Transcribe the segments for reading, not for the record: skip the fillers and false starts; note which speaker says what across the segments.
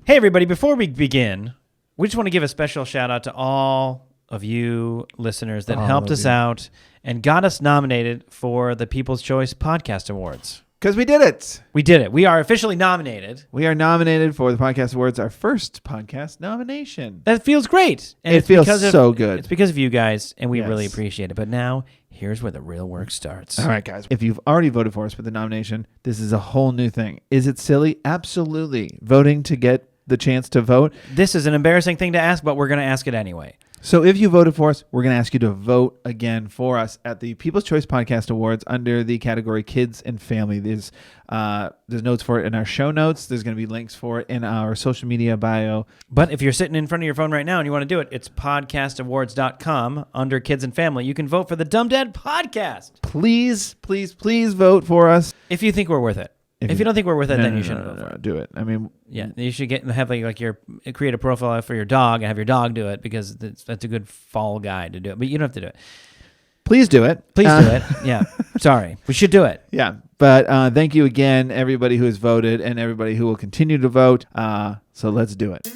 Speaker 1: Hey, everybody, before we begin, we just want to give a special shout out to all of you listeners that helped us out and got us nominated for the People's Choice Podcast Awards.
Speaker 2: Because we did it.
Speaker 1: We did it. We are officially nominated.
Speaker 2: We are nominated for the Podcast Awards, our first podcast nomination.
Speaker 1: That feels great. And
Speaker 2: it feels so good.
Speaker 1: It's because of you guys, and we really appreciate it. But now, here's where the real work starts.
Speaker 2: All right, guys. If you've already voted for us for the nomination, this is a whole new thing. Is it silly? Absolutely. Voting to get the chance to vote.
Speaker 1: This is an embarrassing thing to ask, but we're going to ask it anyway.
Speaker 2: So if you voted for us, we're going to ask you to vote again for us at the People's Choice Podcast Awards under the category Kids and Family. There's notes for it in our show notes. There's going to be links for it in our social media bio.
Speaker 1: But if you're sitting in front of your phone right now and you want to do it, it's podcastawards.com under Kids and Family. You can vote for the Dumb Dad Podcast.
Speaker 2: Please, please, please vote for us.
Speaker 1: If you think we're worth it. If you don't think we're worth it, then you shouldn't vote for it.
Speaker 2: Do it. I mean,
Speaker 1: yeah, you should create a profile for your dog and have your dog do it because that's a good fall guy to do it. But you don't have to do it.
Speaker 2: Please do it.
Speaker 1: Please do it. Yeah. Sorry. We should do it.
Speaker 2: Yeah. But thank you again, everybody who has voted and everybody who will continue to vote. So let's do it.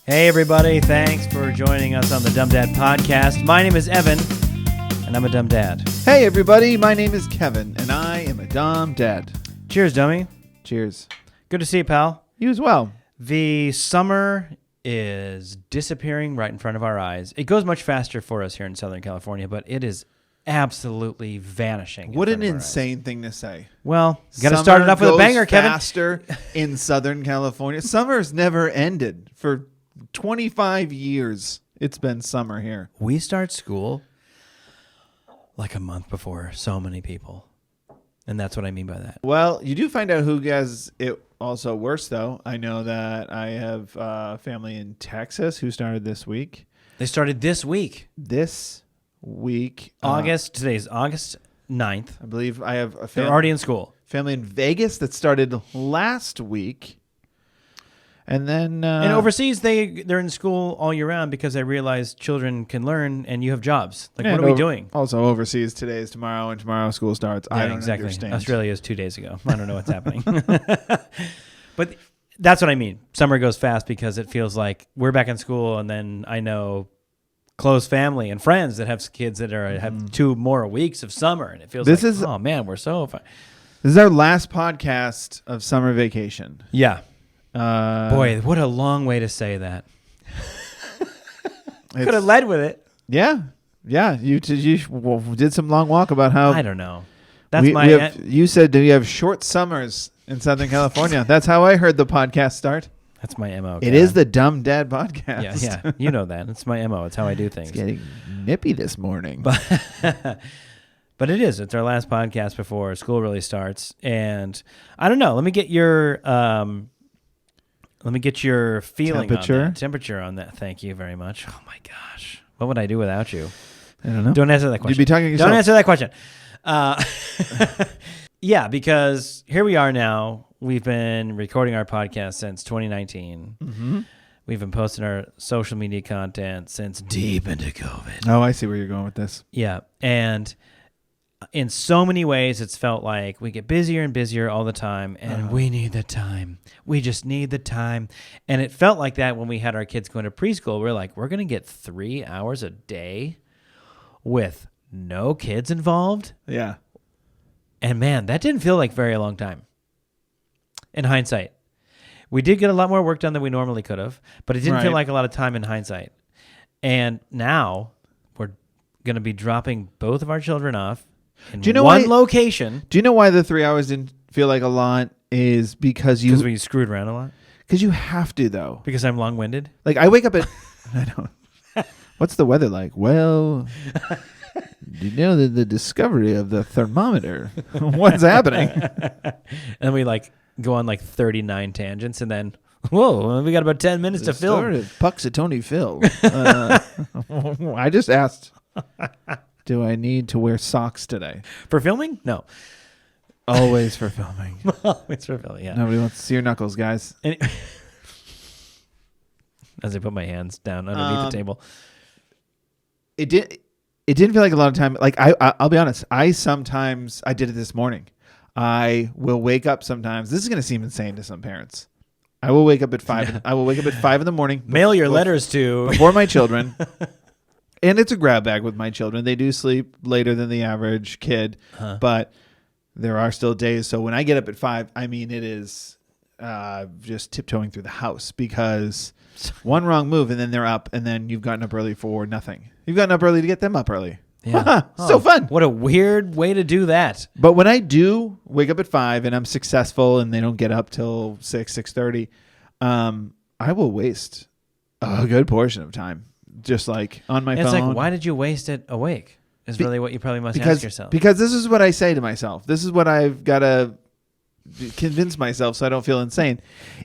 Speaker 1: Hey, everybody. Thanks for joining us on the Dumb Dad Podcast. My name is Evan, and I'm a dumb dad.
Speaker 2: Hey, everybody. My name is Kevin, and I am a dumb dad.
Speaker 1: Cheers, dummy.
Speaker 2: Cheers.
Speaker 1: Good to see you, pal.
Speaker 2: You as well.
Speaker 1: The summer is disappearing right in front of our eyes. It goes much faster for us here in Southern California, but it is absolutely vanishing.
Speaker 2: What an insane thing to say.
Speaker 1: Well, got to start it off with a banger, Kevin.
Speaker 2: Faster in Southern California. Summer's never ended for 25 years. It's been summer here.
Speaker 1: We start school like a month before so many people. And that's what I mean by that.
Speaker 2: Well, you do find out who has it also worse, though. I know that I have family in Texas who started this week.
Speaker 1: They started this week.
Speaker 2: This week.
Speaker 1: Today's August 9th.
Speaker 2: I believe I have a
Speaker 1: They're already in school.
Speaker 2: Family in Vegas that started last week. And then
Speaker 1: and overseas, they're in school all year round because I realize children can learn and you have jobs. Like, what are we doing?
Speaker 2: Also, overseas, today is tomorrow, and tomorrow school starts.
Speaker 1: Yeah,
Speaker 2: I don't
Speaker 1: understand. Australia is 2 days ago. I don't know what's happening. But that's what I mean. Summer goes fast because it feels like we're back in school, and then I know close family and friends that have kids that have 2 more weeks of summer, and it feels oh man, we're so fine.
Speaker 2: This is our last podcast of summer vacation.
Speaker 1: Yeah. Boy, what a long way to say that. Could have led with it.
Speaker 2: Yeah. Yeah. You did some long walk about how.
Speaker 1: I don't know. That's
Speaker 2: you said we have short summers in Southern California. That's how I heard the podcast start.
Speaker 1: That's my MO.
Speaker 2: It is the Dumb Dad Podcast.
Speaker 1: Yeah. You know that. It's my MO. It's how I do things.
Speaker 2: It's getting nippy this morning.
Speaker 1: But it is. It's our last podcast before school really starts. And I don't know. Let me get your feeling temperature on that. Thank you very much. Oh my gosh. What would I do without you?
Speaker 2: I don't know.
Speaker 1: Don't answer that question.
Speaker 2: You'd be talking to yourself.
Speaker 1: Don't answer that question. Yeah, because here we are now. We've been recording our podcast since 2019. Mm-hmm. We've been posting our social media content since deep into COVID.
Speaker 2: Oh, I see where you're going with this.
Speaker 1: Yeah. And in so many ways, it's felt like we get busier and busier all the time, and we need the time. We just need the time. And it felt like that when we had our kids going to preschool. We're like, we're going to get 3 hours a day with no kids involved.
Speaker 2: Yeah.
Speaker 1: And man, that didn't feel like very long time. In hindsight, we did get a lot more work done than we normally could have, but it didn't feel like a lot of time in hindsight. And now we're going to be dropping both of our children off in one location.
Speaker 2: Do you know why the 3 hours didn't feel like a lot? Is because
Speaker 1: we screwed around a lot?
Speaker 2: Because you have to, though.
Speaker 1: Because I'm long-winded?
Speaker 2: Like, I wake up at... I don't... What's the weather like? Well... Do you know the discovery of the thermometer? What's happening?
Speaker 1: And we go on 39 tangents, and then whoa, we got about 10 minutes to film.
Speaker 2: Puxatony Phil. I just asked, do I need to wear socks today
Speaker 1: for filming? No,
Speaker 2: always for filming.
Speaker 1: Always for filming. Yeah.
Speaker 2: Nobody wants to see your knuckles, guys.
Speaker 1: As I put my hands down underneath the table.
Speaker 2: It did. it didn't feel like a lot of time. Like I'll be honest. I did it this morning. I will wake up sometimes. This is going to seem insane to some parents. I will wake up at 5. I will wake up at 5 in the morning.
Speaker 1: Mail your letters to
Speaker 2: before my children. And it's a grab bag with my children. They do sleep later than the average kid, but there are still days. So when I get up at 5, I mean, it is just tiptoeing through the house because one wrong move and then they're up, and then you've gotten up early for nothing. You've gotten up early to get them up early.
Speaker 1: Yeah.
Speaker 2: So fun.
Speaker 1: What a weird way to do that.
Speaker 2: But when I do wake up at 5 and I'm successful and they don't get up till 6:30, I will waste a good portion of time just like on my phone.
Speaker 1: It's like, why did you waste it awake? Is really what you probably must ask yourself.
Speaker 2: Because this is what I say to myself. This is what I've got to convince myself so I don't feel insane.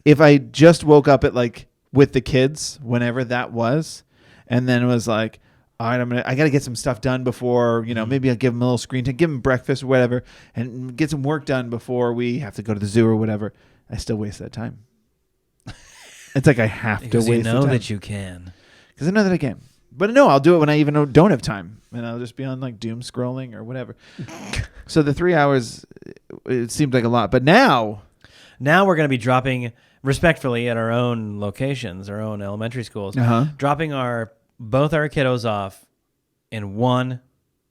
Speaker 2: If I just woke up at like with the kids, whenever that was, and then it was like, all right, I got to get some stuff done before, maybe I'll give them a little screen time, give them breakfast or whatever, and get some work done before we have to go to the zoo or whatever. I still waste that time. It's like I have to waste the time.
Speaker 1: Because you know that you can.
Speaker 2: Because I know that I can. But no, I'll do it when I even don't have time. And I'll just be on like doom scrolling or whatever. So the 3 hours, it seemed like a lot. But now
Speaker 1: we're going to be dropping respectfully at our own locations, our own elementary schools, dropping both our kiddos off in one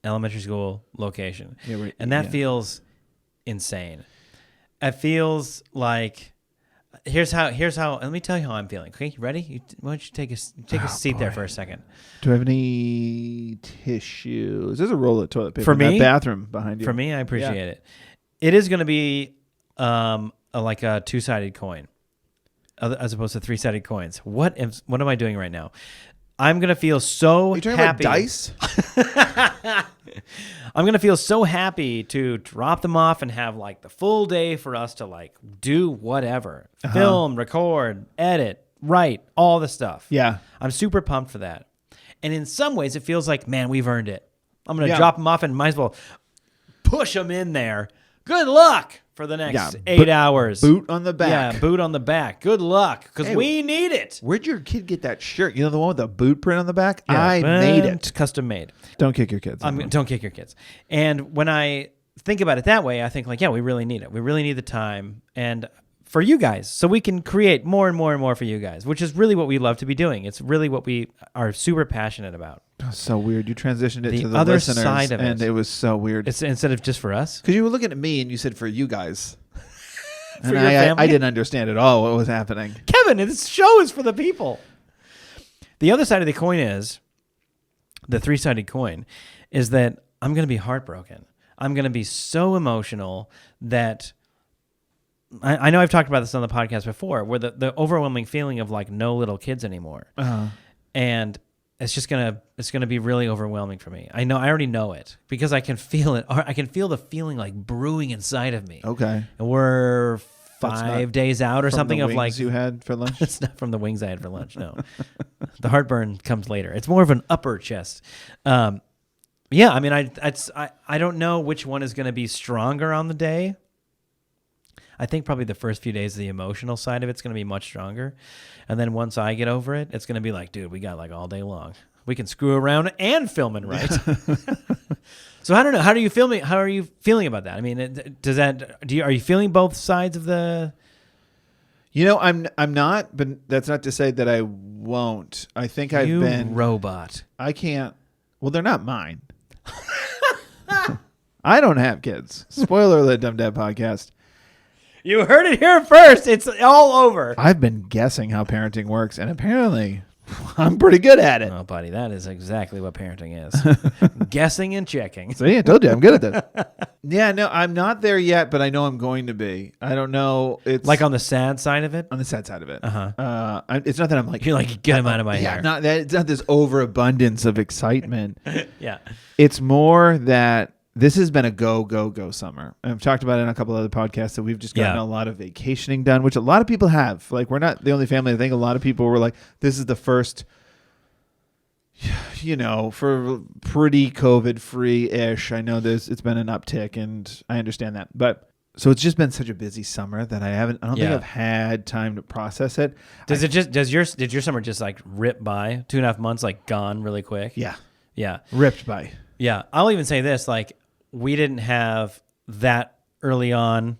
Speaker 1: elementary school location. Yeah, and that feels insane. It feels like... Here's how. Let me tell you how I'm feeling. Okay, you ready? Why don't you take a seat there for a second?
Speaker 2: Do I have any tissues? There's a roll of toilet paper
Speaker 1: for me,
Speaker 2: in that bathroom behind you.
Speaker 1: For me, I appreciate it. It is going to be like a 2-sided coin, as opposed to 3-sided coins. What am I doing right now? I'm going to feel so happy.
Speaker 2: About dice?
Speaker 1: I'm going to feel so happy to drop them off and have like the full day for us to like do whatever. Film, record, edit, write, all the stuff.
Speaker 2: Yeah.
Speaker 1: I'm super pumped for that. And in some ways it feels like, man, we've earned it. I'm going to drop them off and might as well push them in there. Good luck for the next 8 hours.
Speaker 2: Boot on the back.
Speaker 1: Yeah, boot on the back. Good luck, because we need it.
Speaker 2: Where'd your kid get that shirt? You know, the one with the boot print on the back? Yeah, I made it.
Speaker 1: Custom made.
Speaker 2: Don't kick your kids.
Speaker 1: Don't kick your kids. And when I think about it that way, I think like, yeah, we really need it. We really need the time. And for you guys, so we can create more and more and more for you guys, which is really what we love to be doing. It's really what we are super passionate about.
Speaker 2: That's so weird. You transitioned it to the other listeners, side of it, and it was so weird.
Speaker 1: It's instead of just for us,
Speaker 2: because you were looking at me and you said for you guys.
Speaker 1: For your family?
Speaker 2: I didn't understand at all what was happening.
Speaker 1: Kevin, this show is for the people. The other side of the coin is, the 3-sided coin, is that I'm going to be heartbroken. I'm going to be so emotional that I know I've talked about this on the podcast before, where the overwhelming feeling of like no little kids anymore. And it's just gonna be really overwhelming for me. I already know it because I can feel it. I can feel the feeling like brewing inside of me.
Speaker 2: Okay.
Speaker 1: And we're 5 days out or something
Speaker 2: of
Speaker 1: like
Speaker 2: you had for lunch.
Speaker 1: It's not from the wings I had for lunch. No, the heartburn comes later. It's more of an upper chest. Yeah. I mean, I don't know which one is going to be stronger on the day. I think probably the first few days, the emotional side of it's going to be much stronger. And then once I get over it, it's going to be like, dude, we got like all day long. We can screw around and film it right. So I don't know. How are you feeling about that? I mean, are you feeling both sides of the...
Speaker 2: You know, I'm not, but that's not to say that I won't. I think I've been...
Speaker 1: robot.
Speaker 2: I can't... Well, they're not mine. I don't have kids. Spoiler alert, Dumb Dad Podcast.
Speaker 1: You heard it here first. It's all over.
Speaker 2: I've been guessing how parenting works, and apparently I'm pretty good at it.
Speaker 1: Oh, buddy, that is exactly what parenting is. Guessing and checking.
Speaker 2: See, I told you I'm good at that. Yeah, no, I'm not there yet, but I know I'm going to be. I don't know. It's
Speaker 1: like on the sad side of it?
Speaker 2: On the sad side of it. It's not that I'm like...
Speaker 1: You're like, get him out of my hair.
Speaker 2: It's not this overabundance of excitement.
Speaker 1: Yeah.
Speaker 2: It's more that... This has been a go summer. I've talked about it in a couple other podcasts that we've just gotten a lot of vacationing done, which a lot of people have. Like, we're not the only family. I think a lot of people were like, this is the first, for pretty COVID free-ish. I know it's been an uptick, and I understand that. But so it's just been such a busy summer that I don't think I've had time to process it.
Speaker 1: Did your summer just like rip by 2.5 months, like gone really quick?
Speaker 2: Yeah.
Speaker 1: Yeah.
Speaker 2: Ripped by.
Speaker 1: Yeah. I'll even say this, like, we didn't have that early on.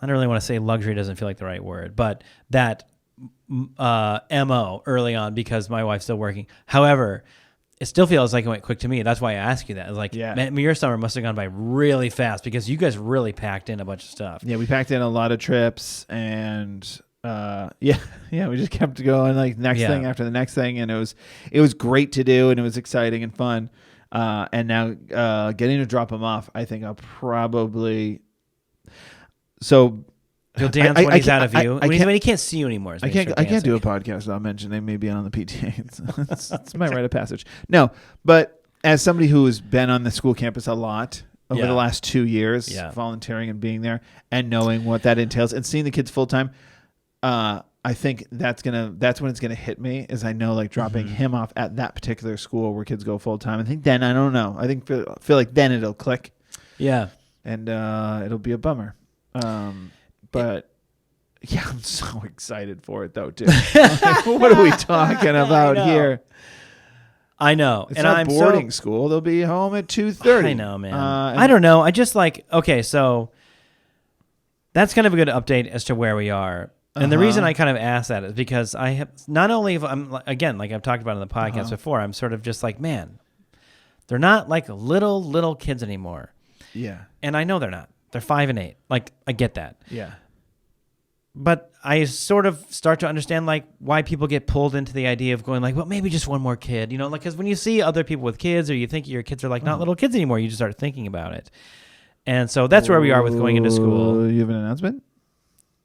Speaker 1: I don't really want to say luxury, doesn't feel like the right word, but that MO early on because my wife's still working. However, it still feels like it went quick to me. That's why I asked you that. It's like, man, your summer must have gone by really fast because you guys really packed in a bunch of stuff.
Speaker 2: Yeah, we packed in a lot of trips and we just kept going like next thing after the next thing, and it was great to do and it was exciting and fun. And now getting to drop them off, I think I'll probably
Speaker 1: You'll dance when he's out of view. When he can't see you anymore.
Speaker 2: I can't do a podcast without mentioning me being on the PTA. It's my rite of passage. No, but as somebody who has been on the school campus a lot over the last 2 years, volunteering and being there and knowing what that entails and seeing the kids full time, I think that's when it's gonna hit me. Is I know like dropping him off at that particular school where kids go full time. I think then I don't know. I think feel like then it'll click.
Speaker 1: Yeah,
Speaker 2: and it'll be a bummer. But yeah, I'm so excited for it though too. What are we talking about here?
Speaker 1: I know.
Speaker 2: It's not boarding school. They'll be home at 2:30.
Speaker 1: I know, man. I don't know. I just like, okay, so that's kind of a good update as to where we are. And the reason I kind of asked that is because I have not only I'm again, like I've talked about on the podcast before, I'm sort of just like, man, they're not like little kids anymore.
Speaker 2: Yeah.
Speaker 1: And I know they're not. They're 5 and 8. Like, I get that.
Speaker 2: Yeah.
Speaker 1: But I sort of start to understand, like, why people get pulled into the idea of going, like, well, maybe just one more kid. You know, like, because when you see other people with kids or you think your kids are, like, not little kids anymore, you just start thinking about it. And so that's where we are with going into school.
Speaker 2: You have an announcement?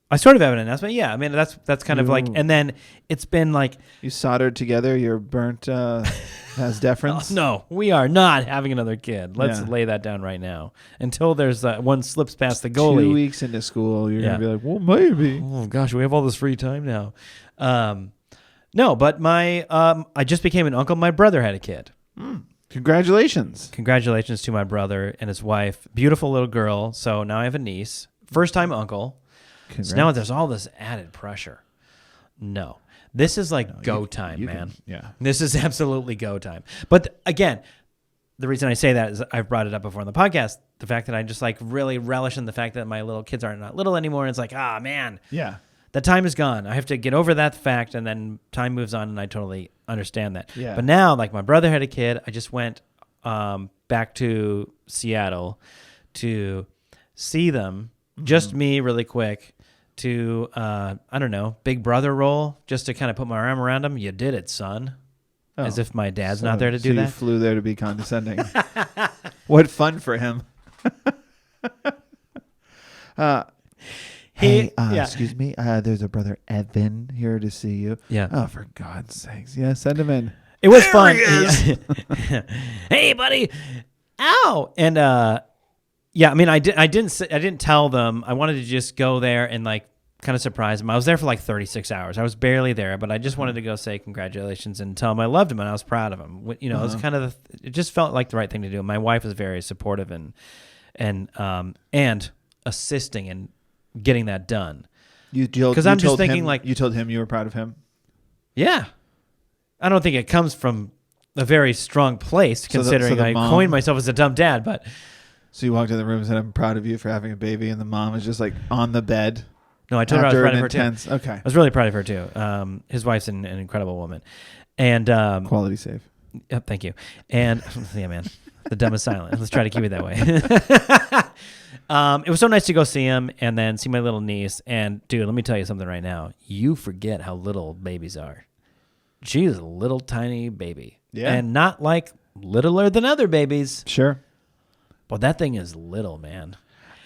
Speaker 1: I sort of have an announcement. Yeah. I mean, that's kind of like, and then it's been like.
Speaker 2: You soldered together your burnt has deference?
Speaker 1: No, we are not having another kid. Let's lay that down right now. Until there's one slips past the goalie.
Speaker 2: 2 weeks into school, you're going to be like, well, maybe.
Speaker 1: Oh, gosh, we have all this free time now. No, but I just became an uncle. My brother had a kid.
Speaker 2: Congratulations.
Speaker 1: Congratulations to my brother and his wife. Beautiful little girl. So now I have a niece. First time uncle. Congrats. So now there's all this added pressure. No. This is like go time, man. This is absolutely go time. But again, the reason I say that is I've brought it up before on the podcast, the fact that I just like really relish in the fact that my little kids are not little anymore. And it's like, man.
Speaker 2: Yeah.
Speaker 1: That time is gone. I have to get over that fact, and then time moves on, and I totally understand that.
Speaker 2: Yeah.
Speaker 1: But now, like my brother had a kid. I just went back to Seattle to see them, just me really quick, to, I don't know, big brother role, just to kind of put my arm around him. You did it, son. Oh. As if my dad's not there to do that.
Speaker 2: You flew there to be condescending. What fun for him. Hey, excuse me. There's a brother Evan here to see you.
Speaker 1: Yeah.
Speaker 2: Oh, for God's sakes. Yeah, send him in.
Speaker 1: It was fun. Hey, buddy. Ow. And I mean, I didn't tell them. I wanted to just go there and like kind of surprise them. I was there for like 36 hours. I was barely there, but I just wanted to go say congratulations and tell him I loved him and I was proud of him. You know, it was kind of it just felt like the right thing to do. My wife was very supportive and assisting in getting that done. Because I'm just thinking like
Speaker 2: you told him you were proud of him.
Speaker 1: Yeah, I don't think it comes from a very strong place, considering I coined myself as a dumb dad. But
Speaker 2: so you walked in the room and said, "I'm proud of you for having a baby," and the mom is just like on the bed.
Speaker 1: No, I told her I was proud of her too.
Speaker 2: Okay,
Speaker 1: I was really proud of her too. His wife's an incredible woman, and
Speaker 2: quality save.
Speaker 1: Yep, thank you. And yeah, man, the dumb is silent. Let's try to keep it that way. It was so nice to go see him and then see my little niece. And dude, let me tell you something right now. You forget how little babies are. She's a little tiny baby.
Speaker 2: Yeah.
Speaker 1: And not like littler than other babies.
Speaker 2: Sure.
Speaker 1: But that thing is little, man.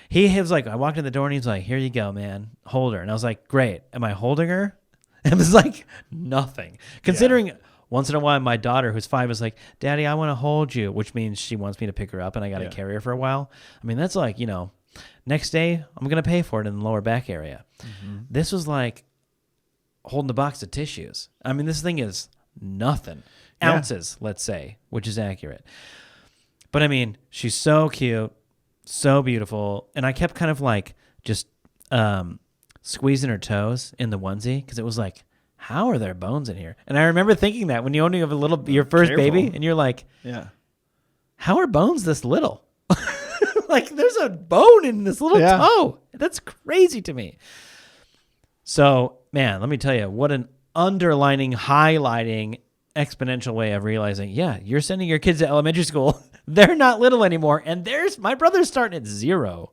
Speaker 1: He was like, I walked in the door and he's like, here you go, man. Hold her. And I was like, great. Am I holding her? And it was like, nothing. Considering once in a while my daughter, who's 5, is like, Daddy, I want to hold you, which means she wants me to pick her up and I got to carry her for a while. I mean, that's like, next day I'm going to pay for it in the lower back area. Mm-hmm. This was like holding a box of tissues. I mean, this thing is nothing. Ounces, let's say, which is accurate. But I mean, she's so cute, so beautiful. And I kept kind of like just squeezing her toes in the onesie because it was like, how are there bones in here? And I remember thinking that when you only have your first baby and you're like, how are bones this little? Like, there's a bone in this little toe. That's crazy to me. So, man, let me tell you, what an underlining, highlighting, exponential way of realizing, you're sending your kids to elementary school. They're not little anymore. And my brother's starting at 0.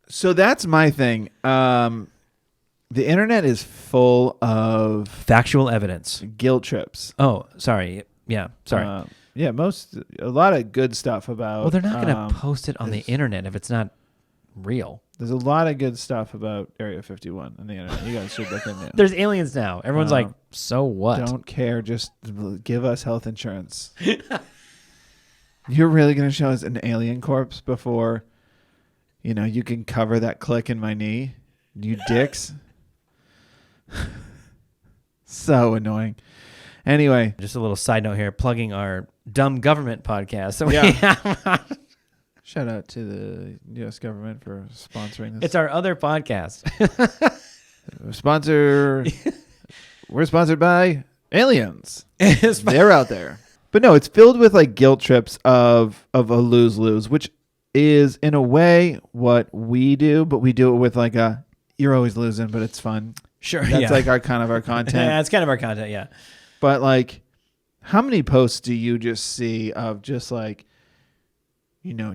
Speaker 2: So that's my thing. The internet is full of
Speaker 1: factual evidence.
Speaker 2: Guilt trips.
Speaker 1: Oh, sorry. Yeah, sorry.
Speaker 2: A lot of good stuff about.
Speaker 1: Well, they're not going to post it on the internet if it's not real.
Speaker 2: There's a lot of good stuff about Area 51 on the internet. You guys should look into it.
Speaker 1: There's aliens now. Everyone's like, so what?
Speaker 2: Don't care. Just give us health insurance. You're really going to show us an alien corpse before, you can cover that click in my knee? You dicks. So annoying. Anyway.
Speaker 1: Just a little side note here, plugging our dumb government podcast. So we have.
Speaker 2: Shout out to the U.S. government for sponsoring this.
Speaker 1: It's our other podcast.
Speaker 2: We're sponsored by aliens. They're out there. But no, it's filled with like guilt trips of a lose-lose, which is in a way what we do, but we do it with like you're always losing, but it's fun.
Speaker 1: Sure.
Speaker 2: That's like our content.
Speaker 1: Yeah, it's kind of our content, yeah.
Speaker 2: But like, how many posts do you just see of just like,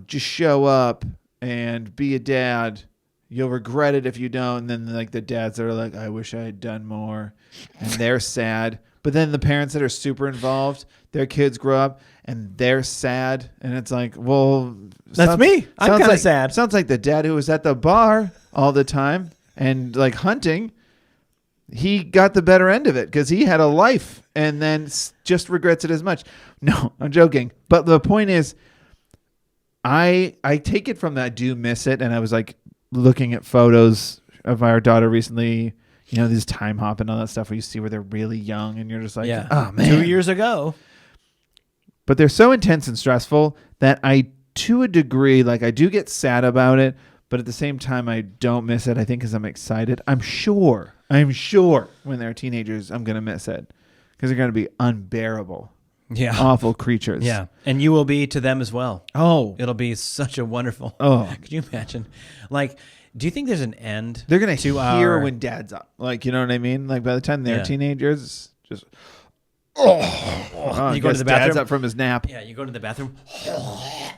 Speaker 2: just show up and be a dad. You'll regret it if you don't. And then like the dads that are like, I wish I had done more. And they're sad. But then the parents that are super involved, their kids grow up and they're sad. And it's like, well,
Speaker 1: that's me. I'm kind of sad.
Speaker 2: Sounds like the dad who was at the bar all the time and like hunting. He got the better end of it because he had a life and then just regrets it as much. No, I'm joking. But the point is, I take it from that I do miss it. And I was like looking at photos of our daughter recently, this time hop and all that stuff where you see where they're really young and you're just like, oh man.
Speaker 1: 2 years ago.
Speaker 2: But they're so intense and stressful that to a degree, like I do get sad about it, but at the same time, I don't miss it. I think because I'm excited. I'm sure when they're teenagers, I'm going to miss it because they're going to be unbearable.
Speaker 1: Yeah.
Speaker 2: Awful creatures.
Speaker 1: Yeah. And you will be to them as well.
Speaker 2: Oh.
Speaker 1: It'll be such a wonderful.
Speaker 2: Oh.
Speaker 1: Could you imagine? Like, do you think there's an end?
Speaker 2: They're going to hear when dad's up. Like, you know what I mean? Like, by the time they're teenagers, just.
Speaker 1: You go to the bathroom.
Speaker 2: Dad's up from his nap.
Speaker 1: Yeah, you go to the bathroom.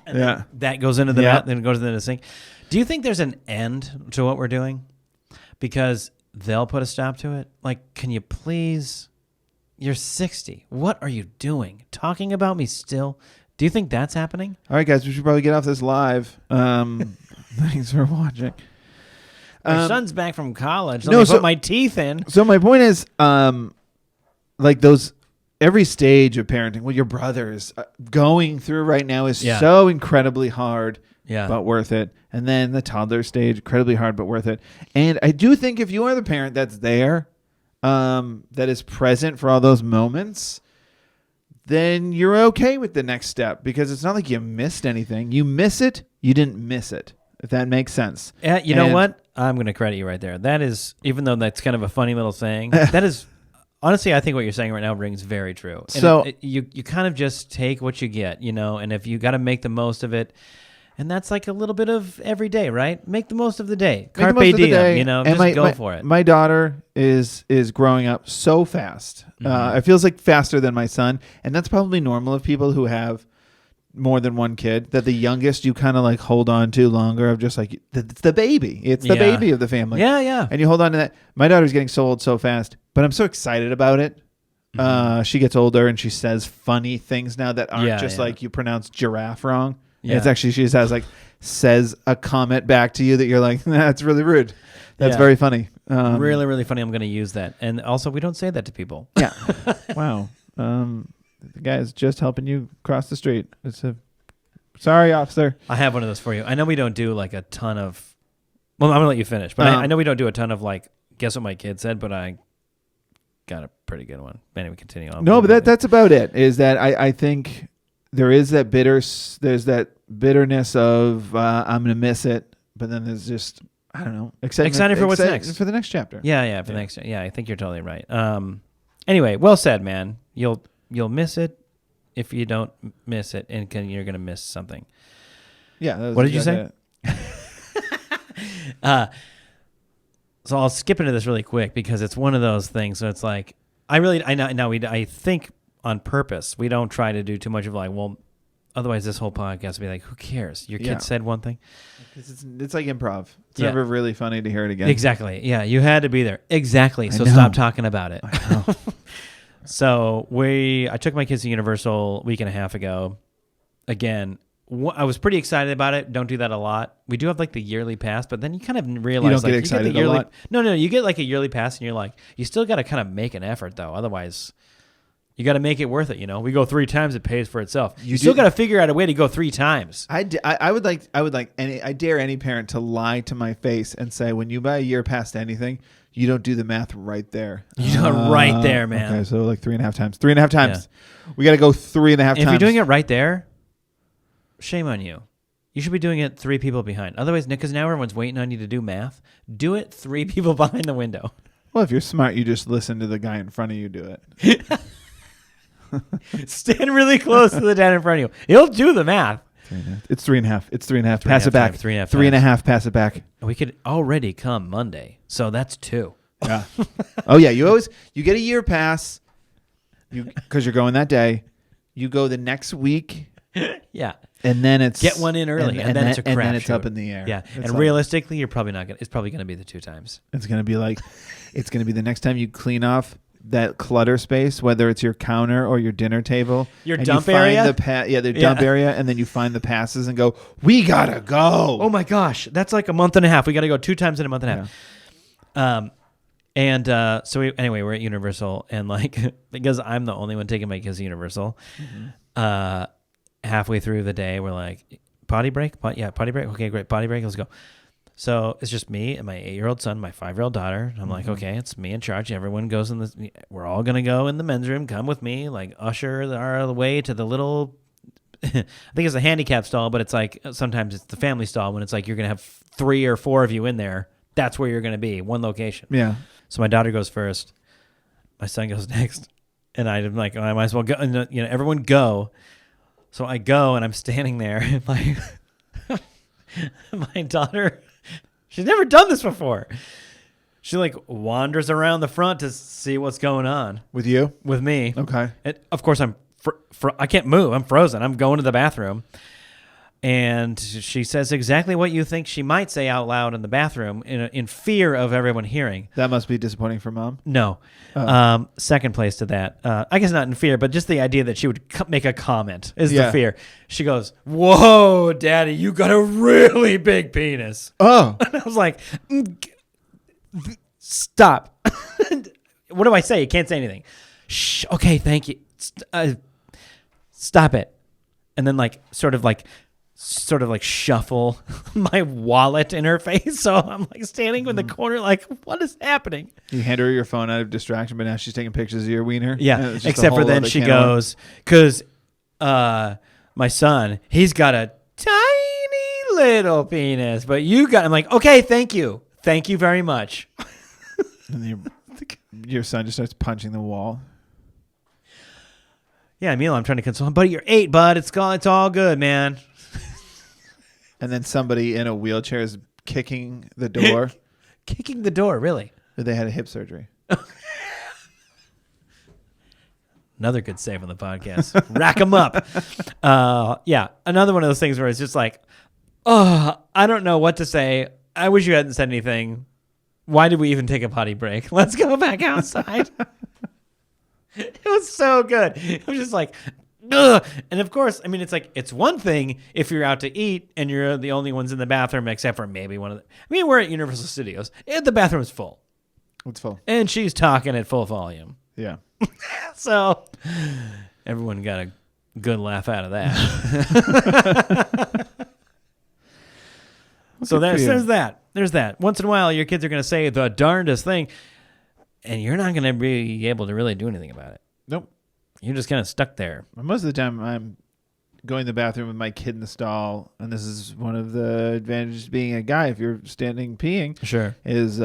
Speaker 1: And that goes into the mat, then it goes into the sink. Do you think there's an end to what we're doing? Because they'll put a stop to it? Like, can you please... You're 60. What are you doing? Talking about me still? Do you think that's happening?
Speaker 2: All right, guys, we should probably get off this live. Thanks for watching.
Speaker 1: My son's back from college. Let me put my teeth in.
Speaker 2: So my point is, like those, every stage of parenting, what your brother is going through right now is so incredibly hard, but worth it. And then the toddler stage, incredibly hard, but worth it. And I do think if you are the parent that's there, that is present for all those moments, then you're okay with the next step because it's not like you missed anything. You miss it, you didn't miss it, if that makes sense.
Speaker 1: You know what? I'm going to credit you right there. That is, even though that's kind of a funny little thing, that is, honestly, I think what you're saying right now rings very true. And so you kind of just take what you get, and if you got to make the most of it, and that's like a little bit of every day, right? Make the most of the day. Carpe diem, just go for it.
Speaker 2: My daughter is growing up so fast. It feels like faster than my son. And that's probably normal of people who have more than one kid, that the youngest you kind of like hold on to longer of just like, it's the baby. It's the baby of the family.
Speaker 1: Yeah, yeah.
Speaker 2: And you hold on to that. My daughter's getting so old so fast, but I'm so excited about it. She gets older and she says funny things now that aren't just like you pronounce giraffe wrong. Yeah. It's actually, she says a comment back to you that you're like, that's really rude. That's very funny.
Speaker 1: Really, really funny. I'm going to use that. And also, we don't say that to people.
Speaker 2: Yeah. Wow. The guy is just helping you cross the street. Sorry, officer.
Speaker 1: I have one of those for you. I know we don't do like a ton of, well, I'm going to let you finish, but I know we don't do a ton of like, guess what my kid said, but I got a pretty good one. Anyway, continue on.
Speaker 2: No, but that's about it, is that I think there is that there's that bitterness of I'm going to miss it, but then there's just, I don't know, excited
Speaker 1: for what's next.
Speaker 2: For the next chapter.
Speaker 1: Yeah, for the next. Yeah, I think you're totally right. Anyway, well said, man. You'll miss it. if you don't miss it, and you're going to miss something.
Speaker 2: Yeah.
Speaker 1: What did you say? So I'll skip into this really quick because it's one of those things. So it's like I think on purpose we don't try to do too much of like, well, otherwise this whole podcast would be like, who cares? Your kid said one thing.
Speaker 2: It's like improv. It's never really funny to hear it again.
Speaker 1: Exactly. Yeah, you had to be there. Exactly. So stop talking about it.
Speaker 2: I know.
Speaker 1: So I took my kids to Universal a week and a half ago. Again, I was pretty excited about it. Don't do that a lot. We do have like the yearly pass, but then you kind of realize
Speaker 2: you don't get excited a lot.
Speaker 1: No, you get like a yearly pass, and you're like, you still got to kind of make an effort though. Otherwise, you got to make it worth it. We go 3 times, it pays for itself. You still got to figure out a way to go 3 times.
Speaker 2: I dare any parent to lie to my face and say, when you buy a year pass to anything, you don't do the math right there.
Speaker 1: You do it right there, man.
Speaker 2: Okay, so like 3.5 times. 3.5 times. Yeah. We got to go 3.5 times.
Speaker 1: If you're doing it right there, shame on you. You should be doing it 3 people behind. Otherwise, because now everyone's waiting on you to do math, do it 3 people behind the window.
Speaker 2: Well, if you're smart, you just listen to the guy in front of you do it.
Speaker 1: Stand really close to the dad in front of you. He'll do the math.
Speaker 2: It's 3.5. It's 3.5. Pass it back.
Speaker 1: 3.5.
Speaker 2: Pass it back.
Speaker 1: We could already come Monday, so that's 2.
Speaker 2: Yeah. Oh yeah. You get a year pass. Because you're going that day. You go the next week.
Speaker 1: Yeah.
Speaker 2: And then it's
Speaker 1: get one in early, and then it's a crap
Speaker 2: and then it's
Speaker 1: shoot.
Speaker 2: up in the air.
Speaker 1: Yeah.
Speaker 2: It's
Speaker 1: and
Speaker 2: like,
Speaker 1: realistically, you're probably not gonna. It's probably gonna be the 2 times.
Speaker 2: It's gonna be like, it's gonna be the next time you clean off that clutter space, whether it's your counter or your dinner table,
Speaker 1: your dump area.
Speaker 2: The dump area, and then you find the passes and go, we gotta go.
Speaker 1: Oh my gosh, that's like a month and a half. We got to go 2 times in a month and a half. So we're at Universal, and like because I'm the only one taking my kids to Universal. Mm-hmm. Halfway through the day, we're like, potty break? Potty break. Okay, great, potty break. Let's go. So it's just me and my 8-year-old son, my 5-year-old daughter. I'm like, okay, it's me in charge. Everyone goes in this. We're all gonna go in the men's room. Come with me. Like usher our way to the little. I think it's a handicap stall, but it's like sometimes it's the family stall when it's like you're gonna have 3 or 4 of you in there. That's where you're gonna be, one location.
Speaker 2: Yeah.
Speaker 1: So my daughter goes first. My son goes next, and I'm like, I might as well go. And everyone go. So I go, and I'm standing there, and my daughter. She's never done this before. She like wanders around the front to see what's going on.
Speaker 2: With you?
Speaker 1: With me.
Speaker 2: Okay.
Speaker 1: And of course, I can't move. I'm frozen. I'm going to the bathroom. And she says exactly what you think she might say out loud in the bathroom in fear of everyone hearing.
Speaker 2: That must be disappointing for mom.
Speaker 1: No. Oh. Second place to that. I guess not in fear, but just the idea that she would make a comment is the fear. She goes, "Whoa, Daddy, you got a really big penis."
Speaker 2: Oh.
Speaker 1: And I was like, stop. What do I say? You can't say anything. Shh. Okay, thank you. Stop it. And then sort of shuffle my wallet in her face. So I'm like standing in the corner like, what is happening? You
Speaker 2: hand her your phone out of distraction, but now she's taking pictures of your wiener.
Speaker 1: Yeah, except for then she goes, because my son, he's got a tiny little penis, but I'm like, okay, thank you. Thank you very much.
Speaker 2: And your son just starts punching the wall.
Speaker 1: Yeah, meanwhile, I'm trying to console him. Buddy, you're 8, bud. It's all good, man.
Speaker 2: And then somebody in a wheelchair is kicking the door.
Speaker 1: Kicking the door, really?
Speaker 2: They had a hip surgery.
Speaker 1: Another good save on the podcast. Rack them up. Yeah, another one of those things where it's just like, oh, I don't know what to say. I wish you hadn't said anything. Why did we even take a potty break? Let's go back outside. It was so good. It was just like, ugh. And of course, I mean, it's one thing if you're out to eat and you're the only ones in the bathroom, except for maybe one of the. I mean, we're at Universal Studios and the bathroom's full.
Speaker 2: It's full.
Speaker 1: And she's talking at full volume.
Speaker 2: Yeah.
Speaker 1: So everyone got a good laugh out of that. So there's that. There's that. Once in a while, your kids are going to say the darndest thing. And you're not going to be able to really do anything about it.
Speaker 2: Nope.
Speaker 1: You're just kind of stuck there.
Speaker 2: Most of the time, I'm going to the bathroom with my kid in the stall, and this is one of the advantages of being a guy. If you're standing peeing,
Speaker 1: sure,
Speaker 2: is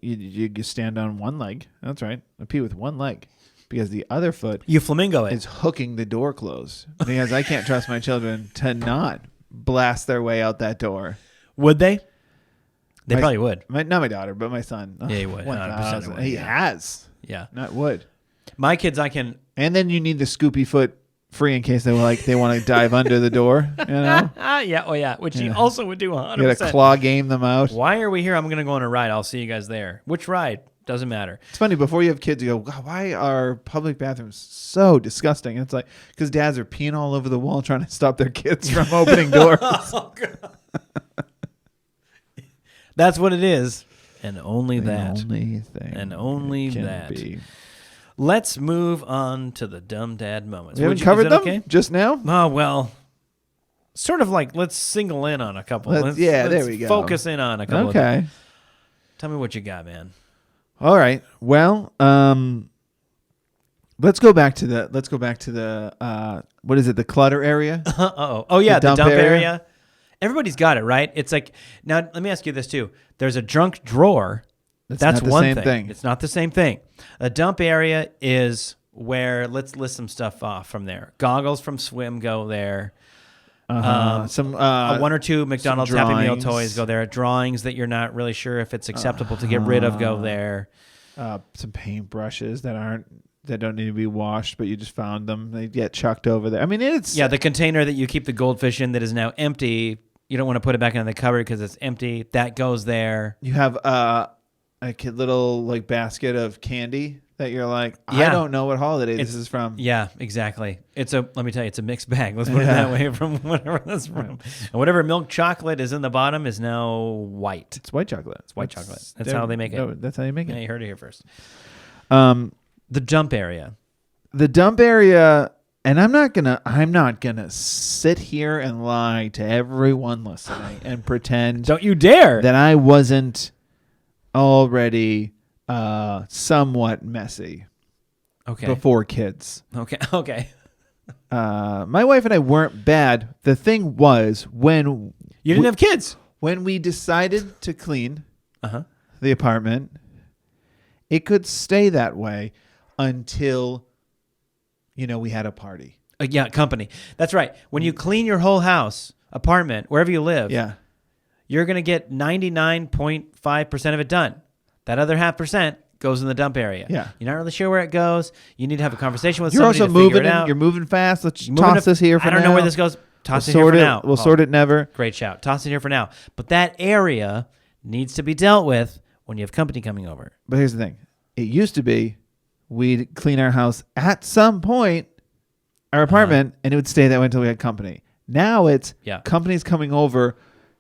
Speaker 2: you stand on one leg. That's right. I pee with one leg. because the other foot
Speaker 1: You flamingo it.
Speaker 2: is hooking the door closed because I can't trust my children to not blast their way out that door.
Speaker 1: Would they? They probably would.
Speaker 2: Not my daughter, but my son.
Speaker 1: Yeah, he would. 100% would,
Speaker 2: He
Speaker 1: yeah.
Speaker 2: has.
Speaker 1: Yeah.
Speaker 2: Not would.
Speaker 1: My kids, I can.
Speaker 2: And then you need the scoopy foot free in case they want to dive under the door. You know.
Speaker 1: Yeah. Oh, yeah. Which he also would do 100%.
Speaker 2: You got to claw game them out.
Speaker 1: Why are we here? I'm going to go on a ride. I'll see you guys there. Which ride? Doesn't matter.
Speaker 2: It's funny, before you have kids, you go, "God, why are public bathrooms so disgusting?" And it's like, because dads are peeing all over the wall trying to stop their kids from opening doors.
Speaker 1: Oh, God. That's what it is. And only that.
Speaker 2: Only thing.
Speaker 1: And only
Speaker 2: can
Speaker 1: that.
Speaker 2: Be.
Speaker 1: Let's move on to the dumb dad moments.
Speaker 2: We haven't covered them
Speaker 1: okay?
Speaker 2: just now?
Speaker 1: Oh, well, sort of like let's single in on a couple. Let's
Speaker 2: there we go.
Speaker 1: Focus in on a couple.
Speaker 2: Okay.
Speaker 1: Tell me what you got, man.
Speaker 2: All right. Well, let's go back to the what is it? The clutter area?
Speaker 1: Oh yeah, the dump area. Everybody's got it, right? It's like, now let me ask you this too. There's a junk drawer. That's
Speaker 2: not the
Speaker 1: one
Speaker 2: same
Speaker 1: thing.
Speaker 2: thing.
Speaker 1: It's not the same thing. A dump area is where, let's list some stuff off from there. Goggles from Swim go there.
Speaker 2: Some
Speaker 1: One or two McDonald's Happy Meal
Speaker 2: drawings.
Speaker 1: toys go there. Drawings that you're not really sure if it's acceptable to get rid of go there.
Speaker 2: some paintbrushes that don't need to be washed, but you just found them. They get chucked over there. I mean, it's
Speaker 1: the container that you keep the goldfish in that is now empty. You don't want to put it back in the cupboard because it's empty. That goes there.
Speaker 2: You have a little like basket of candy that you're like,
Speaker 1: Yeah.
Speaker 2: I don't know what holiday this is from.
Speaker 1: Yeah, exactly. Let me tell you, it's a mixed bag. Let's put it that way from whatever that's from. And whatever milk chocolate is in the bottom is now white.
Speaker 2: It's white chocolate.
Speaker 1: It's white chocolate. That's how they make it.
Speaker 2: No, that's how you make
Speaker 1: Yeah,
Speaker 2: it.
Speaker 1: you heard it here first.
Speaker 2: The
Speaker 1: dump area.
Speaker 2: The dump area, and I'm not gonna sit here and lie to everyone listening and pretend
Speaker 1: Don't you dare.
Speaker 2: that I wasn't already somewhat messy
Speaker 1: Okay.
Speaker 2: before kids.
Speaker 1: Okay.
Speaker 2: My wife and I weren't bad. The thing was when
Speaker 1: You didn't have kids.
Speaker 2: when we decided to clean
Speaker 1: Uh-huh.
Speaker 2: the apartment, it could stay that way until we had a party.
Speaker 1: Yeah, company. That's right. When you clean your whole house, apartment, wherever you live,
Speaker 2: Yeah.
Speaker 1: you're going to get 99.5% of it done. That other 0.5% goes in the dump area.
Speaker 2: Yeah.
Speaker 1: You're not really sure where it goes. You need to have a conversation with
Speaker 2: You're
Speaker 1: somebody
Speaker 2: also
Speaker 1: to figure
Speaker 2: moving.
Speaker 1: it out.
Speaker 2: You're moving fast. Let's
Speaker 1: You're moving
Speaker 2: toss this here for now.
Speaker 1: I don't know where this goes. Toss it here
Speaker 2: sort
Speaker 1: for
Speaker 2: it.
Speaker 1: now.
Speaker 2: We'll sort it never.
Speaker 1: Great shout. Toss it here for now. But that area needs to be dealt with when you have company coming over.
Speaker 2: But here's the thing. It used to be we'd clean our house at some point, our apartment, and it would stay that way until we had company. Now it's company's coming over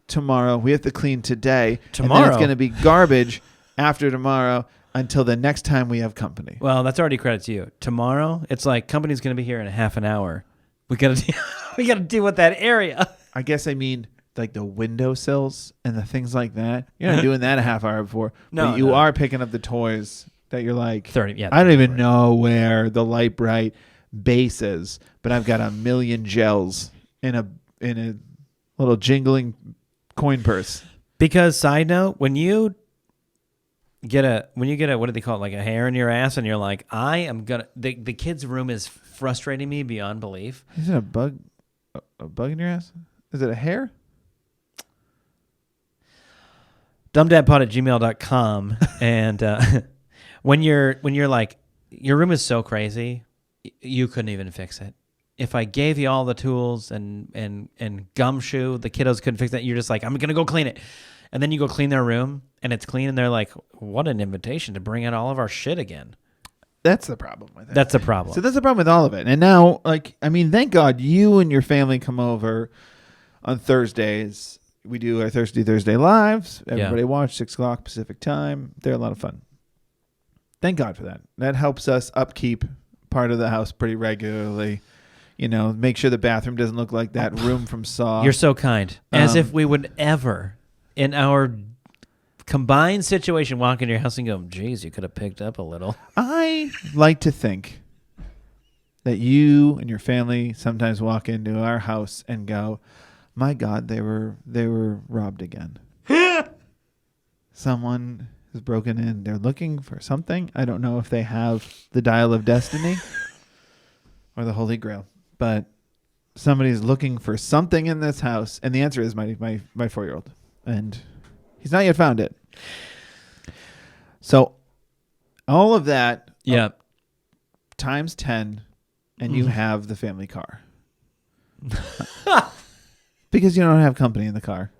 Speaker 2: tomorrow. We have to clean today. And then it's going to be garbage after tomorrow until the next time we have company.
Speaker 1: Well, that's already credit to you. Tomorrow, it's like company's going to be here in a half an hour. We got to deal with that area.
Speaker 2: I guess I mean like the windowsills and the things like that. You're not doing that a half hour before.
Speaker 1: No,
Speaker 2: but you are picking up the toys that you're like
Speaker 1: 30. Yeah,
Speaker 2: I don't even know where the light bright base is, but I've got a million gels in a little jingling coin purse.
Speaker 1: Because side note, when you get a what do they call it, like a hair in your ass, and you're like, I am gonna the kid's room is frustrating me beyond belief.
Speaker 2: Is it a bug in your ass? Is it a hair?
Speaker 1: dumbdadpod@gmail.com. And when you're like, your room is so crazy, you couldn't even fix it. If I gave you all the tools and gumshoe, the kiddos couldn't fix it. You're just like, I'm going to go clean it. And then you go clean their room and it's clean. And they're like, what an invitation to bring out all of our shit again.
Speaker 2: That's the problem with it.
Speaker 1: That's the problem.
Speaker 2: So that's the problem with all of it. And now, thank God you and your family come over on Thursdays. We do our Thursday Lives. Everybody watch 6 o'clock Pacific time. They're a lot of fun. Thank God for that. That helps us upkeep part of the house pretty regularly. Make sure the bathroom doesn't look like that room from Saw.
Speaker 1: You're so kind. As if we would ever, in our combined situation, walk into your house and go, geez, you could have picked up a little.
Speaker 2: I like to think that you and your family sometimes walk into our house and go, my God, they were robbed again. Someone was broken in. They're looking for something. I don't know if they have the dial of destiny or the Holy Grail, but somebody's looking for something in this house. And the answer is my 4-year-old. And he's not yet found it. So all of that times 10, and you have the family car. Because you don't have company in the car.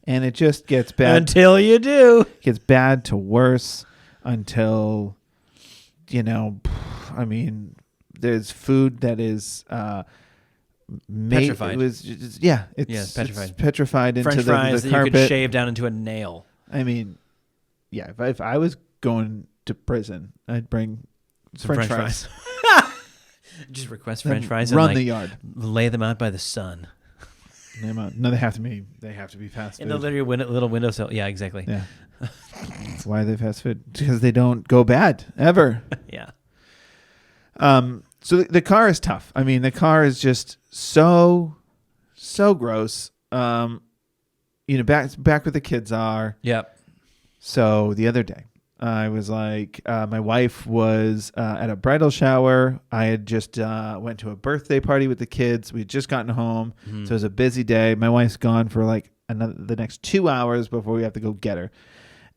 Speaker 2: And it just gets bad.
Speaker 1: Until you do.
Speaker 2: It gets bad to worse until, there's food that is
Speaker 1: petrified.
Speaker 2: It was it's
Speaker 1: petrified.
Speaker 2: It's petrified into
Speaker 1: French fries
Speaker 2: the
Speaker 1: that
Speaker 2: carpet.
Speaker 1: you could shave down into a nail.
Speaker 2: I mean, yeah, if I was going to prison, I'd bring French fries.
Speaker 1: Just request French fries
Speaker 2: run
Speaker 1: and
Speaker 2: the yard.
Speaker 1: Lay them out by the sun.
Speaker 2: No, they have to be fast food.
Speaker 1: In the little windowsill. Yeah, exactly.
Speaker 2: Yeah. Why are they fast food? Because they don't go bad ever.
Speaker 1: Yeah.
Speaker 2: So the car is tough. I mean, the car is just so gross. Back where the kids are.
Speaker 1: Yep.
Speaker 2: So the other day, I was like, my wife was at a bridal shower. I had just went to a birthday party with the kids. We had just gotten home.
Speaker 1: Mm-hmm.
Speaker 2: So it was a busy day. My wife's gone for like the next 2 hours before we have to go get her.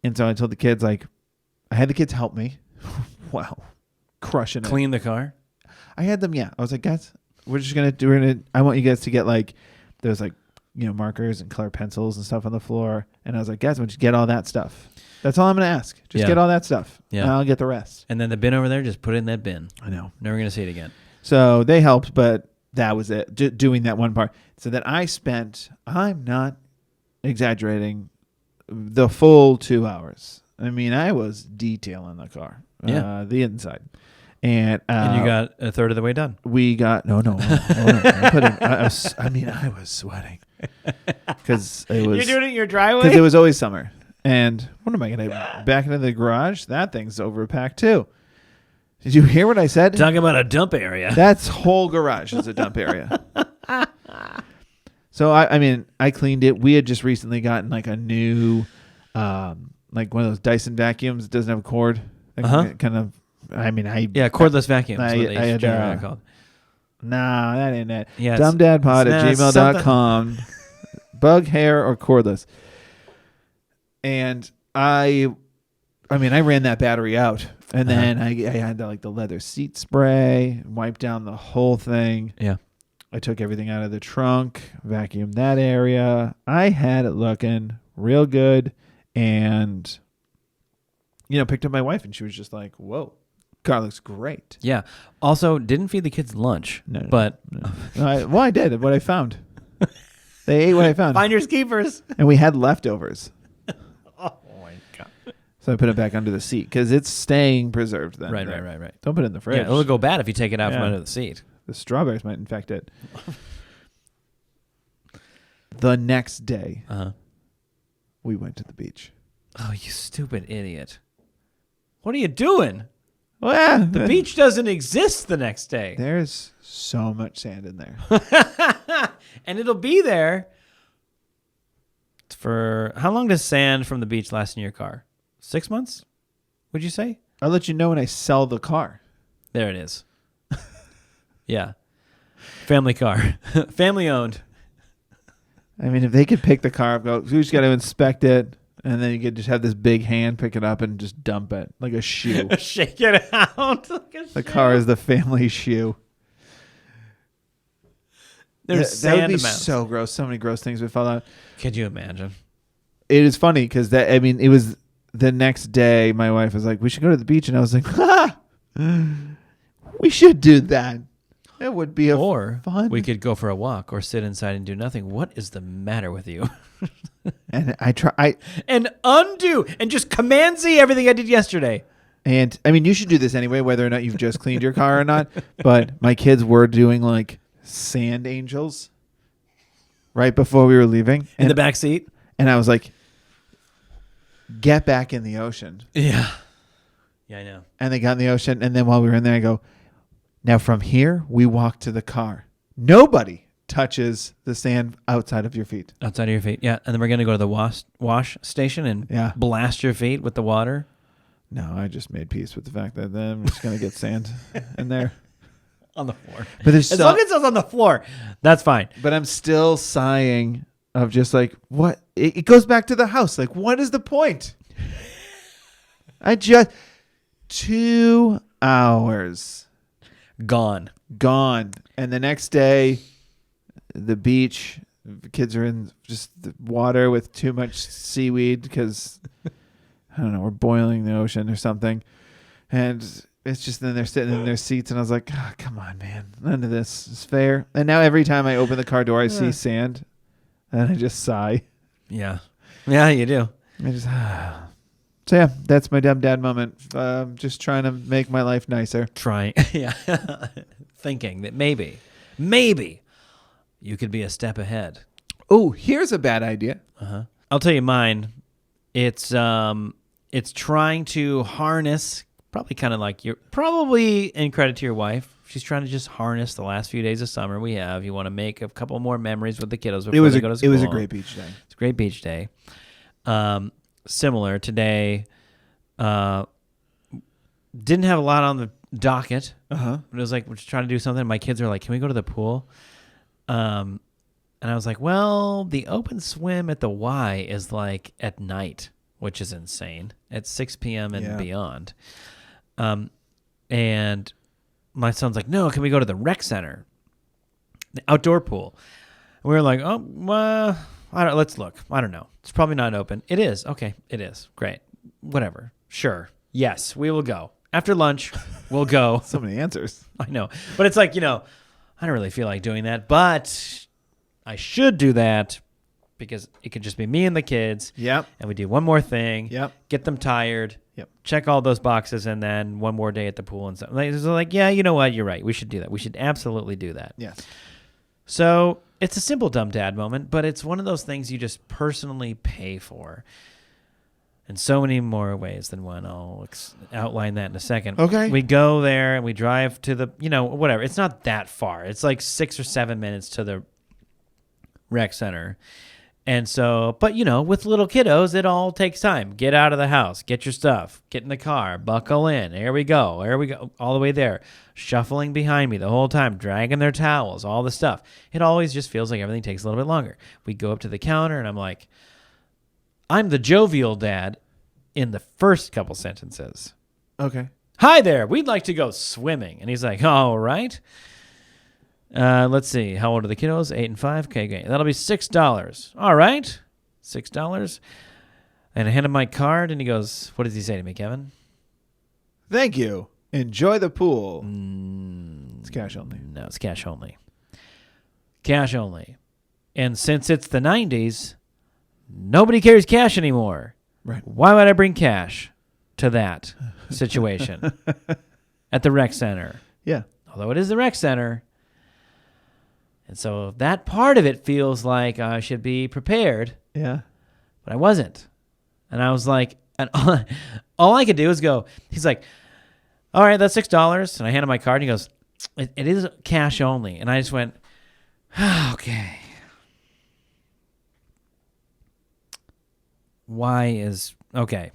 Speaker 2: And so I told the kids, like, I had the kids help me. Wow. Crushing it.
Speaker 1: Clean the car?
Speaker 2: I had them, yeah. I was like, guys, I want you guys to get like, there's like, markers and color pencils and stuff on the floor. And I was like, guys, why don't you get all that stuff? That's all I'm going to ask. Just get all that stuff. Yeah. And I'll get the rest.
Speaker 1: And then the bin over there, just put it in that bin.
Speaker 2: I know.
Speaker 1: Never going to see it again.
Speaker 2: So they helped, but that was it. Doing that one part. So that I'm not exaggerating, the full 2 hours. I mean, I was detailing the car.
Speaker 1: Yeah.
Speaker 2: The inside. And
Speaker 1: you got a third of the way done.
Speaker 2: We got no. I was sweating because it was.
Speaker 1: You're doing it in your driveway
Speaker 2: because it was always summer. And what am I going to back into the garage? That thing's overpacked too. Did you hear what I said?
Speaker 1: Talking about a dump area.
Speaker 2: That's whole garage is a dump area. So I cleaned it. We had just recently gotten like a new, like one of those Dyson vacuums that doesn't have a cord. Kind of.
Speaker 1: Cordless vacuums.
Speaker 2: I had called. Nah, that ain't it.
Speaker 1: Yeah,
Speaker 2: dumbdadpod@gmail.com. Bug, hair, or cordless. And I ran that battery out, and then I had the leather seat spray, wiped down the whole thing.
Speaker 1: Yeah.
Speaker 2: I took everything out of the trunk, vacuumed that area. I had it looking real good, and picked up my wife, and she was just like, "Whoa, car looks great."
Speaker 1: Yeah. Also, didn't feed the kids lunch. No.
Speaker 2: I did what I found. They ate what I found.
Speaker 1: Finders keepers.
Speaker 2: And we had leftovers.
Speaker 1: Oh my god.
Speaker 2: So I put it back under the seat because it's staying preserved then.
Speaker 1: Right.
Speaker 2: Don't put it in the fridge.
Speaker 1: Yeah, it'll go bad if you take it out from under the seat.
Speaker 2: The strawberries might infect it. The next day, we went to the beach.
Speaker 1: Oh, you stupid idiot. What are you doing?
Speaker 2: Well, yeah,
Speaker 1: the beach doesn't exist the next day.
Speaker 2: There's so much sand in there.
Speaker 1: And it'll be there for... How long does sand from the beach last in your car? 6 months, would you say?
Speaker 2: I'll let you know when I sell the car.
Speaker 1: There it is. Yeah. Family car. Family owned.
Speaker 2: I mean, if they could pick the car up, we just got to inspect it. And then you could just have this big hand pick it up and just dump it like a shoe.
Speaker 1: Shake it out. Like a
Speaker 2: the car is the family shoe.
Speaker 1: That would be
Speaker 2: so gross. So many gross things would fall out.
Speaker 1: Could you imagine?
Speaker 2: It is funny because it was the next day. My wife was like, "We should go to the beach," and I was like, "We should do that. It would be fun."
Speaker 1: We could go for a walk or sit inside and do nothing. What is the matter with you?
Speaker 2: And I
Speaker 1: undo and just command Z everything I did yesterday.
Speaker 2: And you should do this anyway, whether or not you've just cleaned your car or not. But my kids were doing like sand angels right before we were leaving
Speaker 1: in the back seat.
Speaker 2: And I was like, "Get back in the ocean."
Speaker 1: Yeah, I know.
Speaker 2: And they got in the ocean, and then while we were in there, I go, "Now from here we walk to the car." Nobody touches the sand outside of your feet.
Speaker 1: Outside of your feet. Yeah. And then we're going to go to the wash station and blast your feet with the water.
Speaker 2: No, I just made peace with the fact that I'm just going to get sand in there.
Speaker 1: On the floor.
Speaker 2: But there's
Speaker 1: as long as it's on the floor, that's fine.
Speaker 2: But I'm still sighing of just like, what? It goes back to the house. Like, what is the point? 2 hours.
Speaker 1: Gone.
Speaker 2: And the next day, the beach, the kids are in just the water with too much seaweed because, I don't know, we're boiling the ocean or something. And it's just, then they're sitting in their seats, and I was like, oh, come on, man. None of this is fair. And now every time I open the car door, I see sand, and I just sigh.
Speaker 1: Yeah. Yeah, you do.
Speaker 2: I just, So, yeah, that's my dumb dad moment. Just trying to make my life nicer.
Speaker 1: Yeah. Thinking that maybe you could be a step ahead.
Speaker 2: Oh, here's a bad idea.
Speaker 1: Uh-huh. I'll tell you mine. It's trying to harness, probably kind of like probably in credit to your wife. She's trying to just harness the last few days of summer we have. You want to make a couple more memories with the kiddos before they go to school.
Speaker 2: It was a great beach day.
Speaker 1: It's a great beach day. Similar today, didn't have a lot on the docket.
Speaker 2: Uh-huh.
Speaker 1: But it was like, we're just trying to do something. My kids are like, can we go to the pool? And I was like, well, the open swim at the Y is like at night, which is insane, at 6 p.m. and beyond. And my son's like, no, can we go to the rec center, the outdoor pool? And we were like, oh, well, let's look. I don't know. It's probably not open. It is. Okay. It is. Great. Whatever. Sure. Yes, we will go. After lunch, we'll go.
Speaker 2: So many answers.
Speaker 1: I know. But it's like, I don't really feel like doing that, but I should do that because it could just be me and the kids.
Speaker 2: Yep.
Speaker 1: And we do one more thing.
Speaker 2: Yep.
Speaker 1: Get them tired.
Speaker 2: Yep.
Speaker 1: Check all those boxes, and then one more day at the pool and stuff. Like, yeah, you know what? You're right. We should do that. We should absolutely do that.
Speaker 2: Yes.
Speaker 1: So it's a simple dumb dad moment, but it's one of those things you just personally pay for in so many more ways than one. I'll outline that in a second.
Speaker 2: Okay.
Speaker 1: We go there and we drive to the, whatever. It's not that far. It's like 6 or 7 minutes to the rec center. And so, but with little kiddos, it all takes time. Get out of the house, get your stuff, get in the car, buckle in. Here we go, all the way there. Shuffling behind me the whole time, dragging their towels, all the stuff. It always just feels like everything takes a little bit longer. We go up to the counter, and I'm like, I'm the jovial dad in the first couple sentences.
Speaker 2: Okay.
Speaker 1: Hi there, we'd like to go swimming. And he's like, all right. Let's see. How old are the kiddos? 8 and 5. Okay, great. That'll be $6. All right. $6. And I hand him my card, and he goes, what does he say to me, Kevin?
Speaker 2: Thank you. Enjoy the pool. It's cash only.
Speaker 1: No, it's cash only. Cash only. And since it's the 90s, nobody carries cash anymore.
Speaker 2: Right.
Speaker 1: Why would I bring cash to that situation at the rec center?
Speaker 2: Yeah.
Speaker 1: Although it is the rec center. And so that part of it feels like I should be prepared.
Speaker 2: Yeah.
Speaker 1: But I wasn't. And I was like, and all I could do is go, he's like, all right, that's $6. And I hand him my card, and he goes, it is cash only. And I just went, okay. Okay.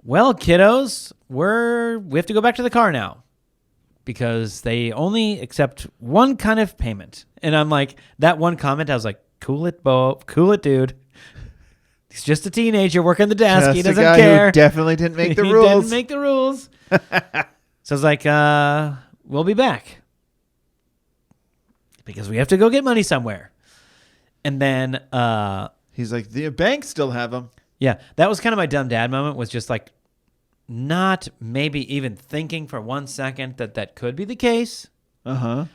Speaker 1: Well, kiddos, we have to go back to the car now because they only accept one kind of payment. And I'm like, that one comment, I was like, cool it, Bo. Cool it, dude. He's just a teenager working the desk.
Speaker 2: Just
Speaker 1: he doesn't
Speaker 2: a guy
Speaker 1: care.
Speaker 2: Who definitely didn't make the
Speaker 1: He
Speaker 2: rules.
Speaker 1: didn't make the rules. So I was like, we'll be back because we have to go get money somewhere. And then
Speaker 2: he's like, the banks still have them.
Speaker 1: Yeah, that was kind of my dumb dad moment, was just like not maybe even thinking for 1 second that could be the case.
Speaker 2: Uh-huh.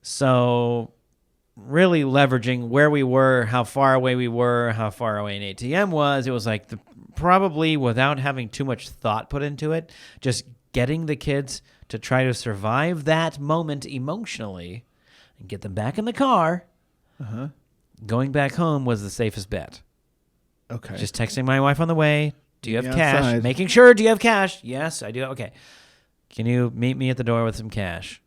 Speaker 1: So really leveraging where we were, how far away we were, how far away an ATM was. It was like probably without having too much thought put into it, just getting the kids to try to survive that moment emotionally and get them back in the car.
Speaker 2: Uh-huh.
Speaker 1: Going back home was the safest bet.
Speaker 2: Okay.
Speaker 1: Just texting my wife on the way. Do you have cash?
Speaker 2: Outside.
Speaker 1: Making sure, do you have cash? Yes, I do. Okay. Can you meet me at the door with some cash?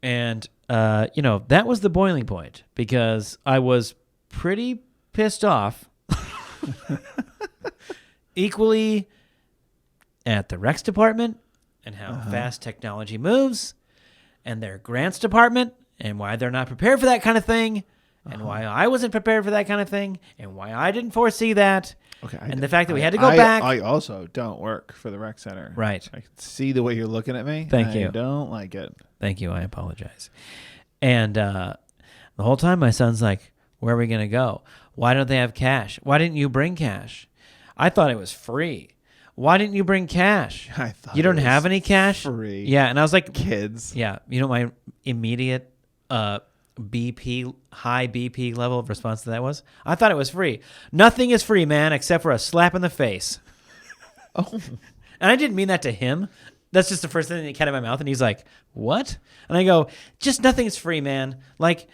Speaker 1: And that was the boiling point because I was pretty pissed off equally at the Rex department and how fast technology moves and their grants department and why they're not prepared for that kind of thing and why I wasn't prepared for that kind of thing and why I didn't foresee that.
Speaker 2: Okay,
Speaker 1: and the fact that we had to go back.
Speaker 2: I also don't work for the rec center.
Speaker 1: Right.
Speaker 2: I can see the way you're looking at me.
Speaker 1: Thank you.
Speaker 2: I don't like it.
Speaker 1: Thank you. I apologize. And the whole time my son's like, where are we going to go? Why don't they have cash? Why didn't you bring cash? I thought it was free. Why didn't you bring cash?
Speaker 2: I thought
Speaker 1: you don't have any cash?
Speaker 2: Free.
Speaker 1: Yeah. And I was like,
Speaker 2: kids.
Speaker 1: Yeah. You know, my immediate high BP level of response to that was, I thought it was free. Nothing is free, man, except for a slap in the face.
Speaker 2: Oh.
Speaker 1: And I didn't mean that to him. That's just the first thing that came out of my mouth. And he's like, what? And I go, just nothing's free, man. Like,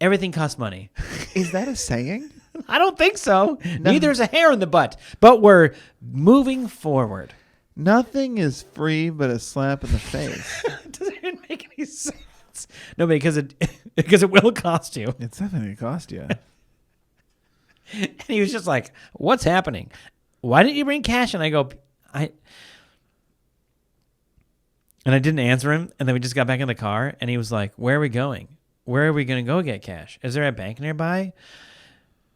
Speaker 1: everything costs money.
Speaker 2: Is that a saying?
Speaker 1: I don't think so. No. Neither's a hair in the butt. But we're moving forward.
Speaker 2: Nothing is free but a slap in the face.
Speaker 1: It doesn't even make any sense. No, because it will cost you.
Speaker 2: It's definitely going to cost you.
Speaker 1: And he was just like, what's happening? Why didn't you bring cash? And I go, And I didn't answer him. And then we just got back in the car. And he was like, where are we going? Where are we going to go get cash? Is there a bank nearby?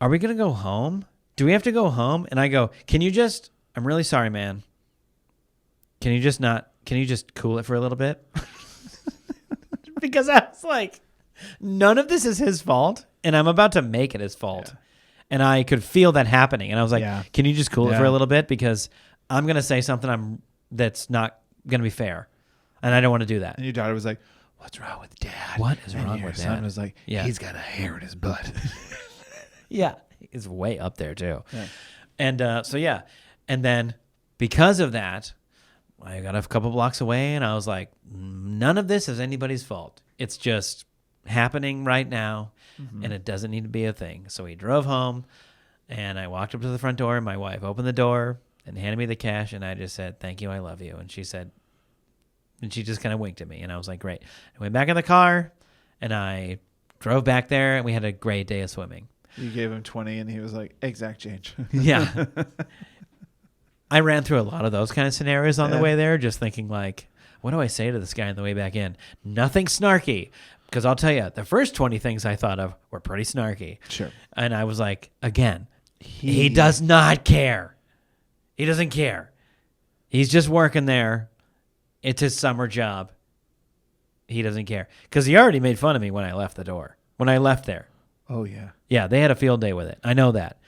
Speaker 1: Are we going to go home? Do we have to go home? And I go, I'm really sorry, man. Can you just cool it for a little bit? Because I was like, none of this is his fault. And I'm about to make it his fault. Yeah. And I could feel that happening. And I was like, Can you just cool it for a little bit? Because I'm going to say something that's not going to be fair. And I don't want to do that.
Speaker 2: And your daughter was like, what's wrong with Dad?
Speaker 1: What is wrong with Dad?
Speaker 2: Your son was like, he's got a hair in his butt.
Speaker 1: Yeah. It's way up there, too. Yeah. And And then because of that, I got a couple blocks away, and I was like, none of this is anybody's fault. It's just happening right now, and it doesn't need to be a thing. So we drove home, and I walked up to the front door, and my wife opened the door and handed me the cash, and I just said, thank you, I love you. And she said, and she just kind of winked at me, and I was like, great. I went back in the car, and I drove back there, and we had a great day of swimming.
Speaker 2: You gave him 20, and he was like, exact change.
Speaker 1: Yeah. I ran through a lot of those kind of scenarios on the way there, just thinking like, what do I say to this guy on the way back in? Nothing snarky. Because I'll tell you, the first 20 things I thought of were pretty snarky.
Speaker 2: Sure.
Speaker 1: And I was like, again, he does not care. He doesn't care. He's just working there. It's his summer job. He doesn't care. Because he already made fun of me when I left the door. When I left there.
Speaker 2: Oh, yeah.
Speaker 1: Yeah, they had a field day with it. I know that.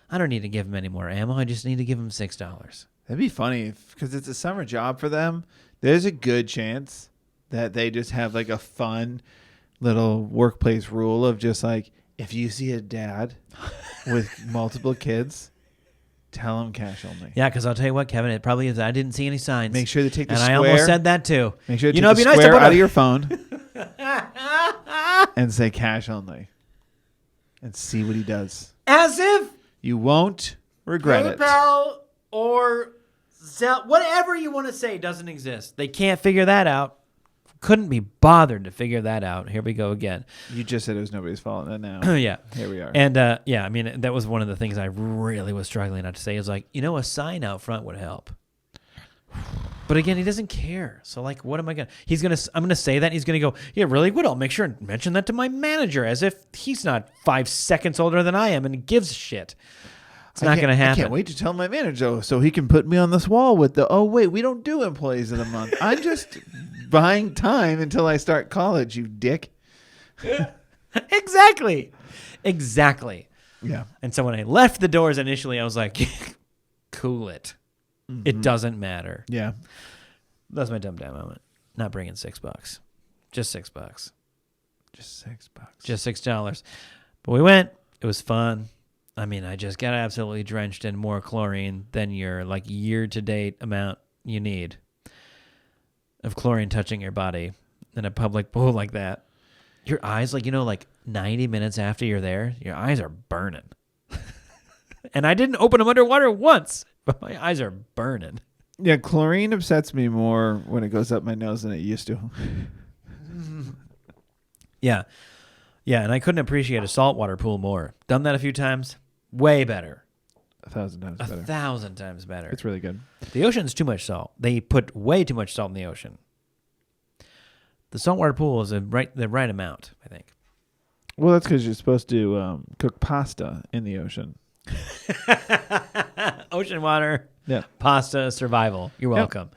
Speaker 1: I don't need to give him any more ammo. I just need to give him $6.
Speaker 2: That'd be funny because it's a summer job for them. There's a good chance that they just have like a fun little workplace rule of just like, if you see a dad with multiple kids, tell him cash only.
Speaker 1: Yeah, because I'll tell you what, Kevin, it probably is. I didn't see any signs.
Speaker 2: Make sure to take the
Speaker 1: and
Speaker 2: square.
Speaker 1: And I almost said that too.
Speaker 2: Make sure to take the square out of your phone and say cash only. And see what he does.
Speaker 1: As if
Speaker 2: you won't regret it.
Speaker 1: PayPal or Zelle, whatever you want to say, doesn't exist. They can't figure that out. Couldn't be bothered to figure that out. Here we go again.
Speaker 2: You just said it was nobody's fault, and now
Speaker 1: yeah,
Speaker 2: here we are.
Speaker 1: And I mean, that was one of the things I really was struggling not to say. Is like, a sign out front would help. But again, he doesn't care. So like, what am I gonna? I'm gonna say that. And he's gonna go, yeah, really? Good. I'll make sure and mention that to my manager, as if he's not 5 seconds older than I am and gives a shit. It's not gonna happen.
Speaker 2: I can't wait to tell my manager so he can put me on this wall with the. Oh wait, we don't do employees of the month. I'm just buying time until I start college. You dick.
Speaker 1: Exactly.
Speaker 2: Yeah.
Speaker 1: And so when I left the doors initially, I was like, cool it. Mm-hmm. It doesn't matter.
Speaker 2: Yeah.
Speaker 1: That's my dumb down moment. Not bringing $6. Just $6.
Speaker 2: Just $6.
Speaker 1: Just $6. But we went. It was fun. I mean, I just got absolutely drenched in more chlorine than your like year-to-date amount you need of chlorine touching your body in a public pool like that. Your eyes, like 90 minutes after you're there, your eyes are burning. And I didn't open them underwater once. But my eyes are burning.
Speaker 2: Yeah, chlorine upsets me more when it goes up my nose than it used to.
Speaker 1: Yeah. Yeah, and I couldn't appreciate a saltwater pool more. Done that a few times. Way better.
Speaker 2: 1,000 times better.
Speaker 1: 1,000 times better.
Speaker 2: It's really good.
Speaker 1: The ocean's too much salt. They put way too much salt in the ocean. The saltwater pool is the right amount, I think.
Speaker 2: Well, that's because you're supposed to cook pasta in the ocean.
Speaker 1: Ocean water,
Speaker 2: Yeah.
Speaker 1: pasta, survival. You're welcome.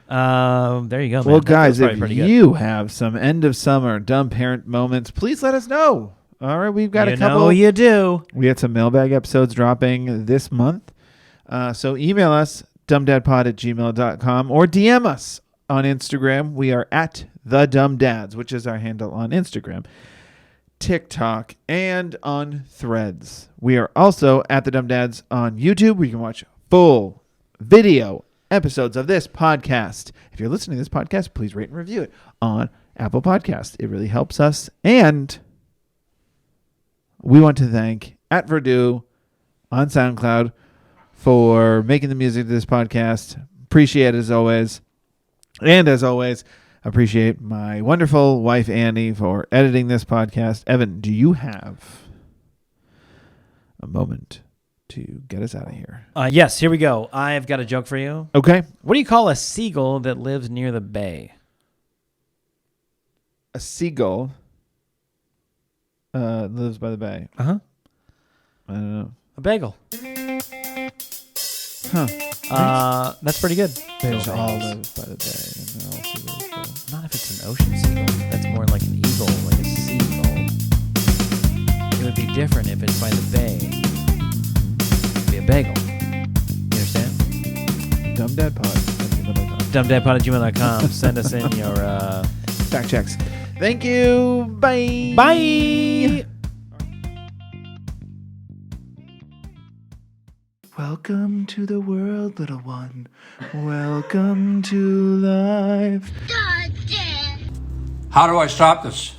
Speaker 1: There you go, man.
Speaker 2: Well,
Speaker 1: That
Speaker 2: guys,
Speaker 1: feels
Speaker 2: if
Speaker 1: probably pretty
Speaker 2: you have some end of summer dumb parent moments, please let us know. All right, we've got
Speaker 1: good.
Speaker 2: a couple.
Speaker 1: You know you do.
Speaker 2: We had some mailbag episodes dropping this month. So email us, dumbdadpod@gmail.com, or DM us on Instagram. We are at The Dumb Dads, which is our handle on Instagram, TikTok, and on Threads. We are also at The Dumb Dads on YouTube, where you can watch full video episodes of this podcast. If you're listening to this podcast, please rate and review it on Apple Podcasts. It really helps us. And we want to thank at Verdue on SoundCloud for making the music to this podcast. Appreciate it as always. And as always, appreciate my wonderful wife, Annie, for editing this podcast. Evan, do you have a moment to get us out of here?
Speaker 1: Yes, here we go. I've got a joke for you.
Speaker 2: Okay.
Speaker 1: What do you call a seagull that lives near the bay?
Speaker 2: A seagull lives by the bay.
Speaker 1: Uh-huh.
Speaker 2: I don't know.
Speaker 1: A bagel.
Speaker 2: Huh.
Speaker 1: That's pretty good.
Speaker 2: They all live by the bay. And they're all seagulls, so.
Speaker 1: Not if it's an ocean seagull. That's more like an eagle, like a seagull. It would be different if it's by the bay. It'd be a bagel. You understand?
Speaker 2: Dumbdadpod@gmail.com.
Speaker 1: dumbdadpod@gmail.com. Send us in your
Speaker 2: Fact checks. Thank you. Bye.
Speaker 1: Bye.
Speaker 2: Welcome to the world, little one. Welcome to life.
Speaker 3: How do I stop this?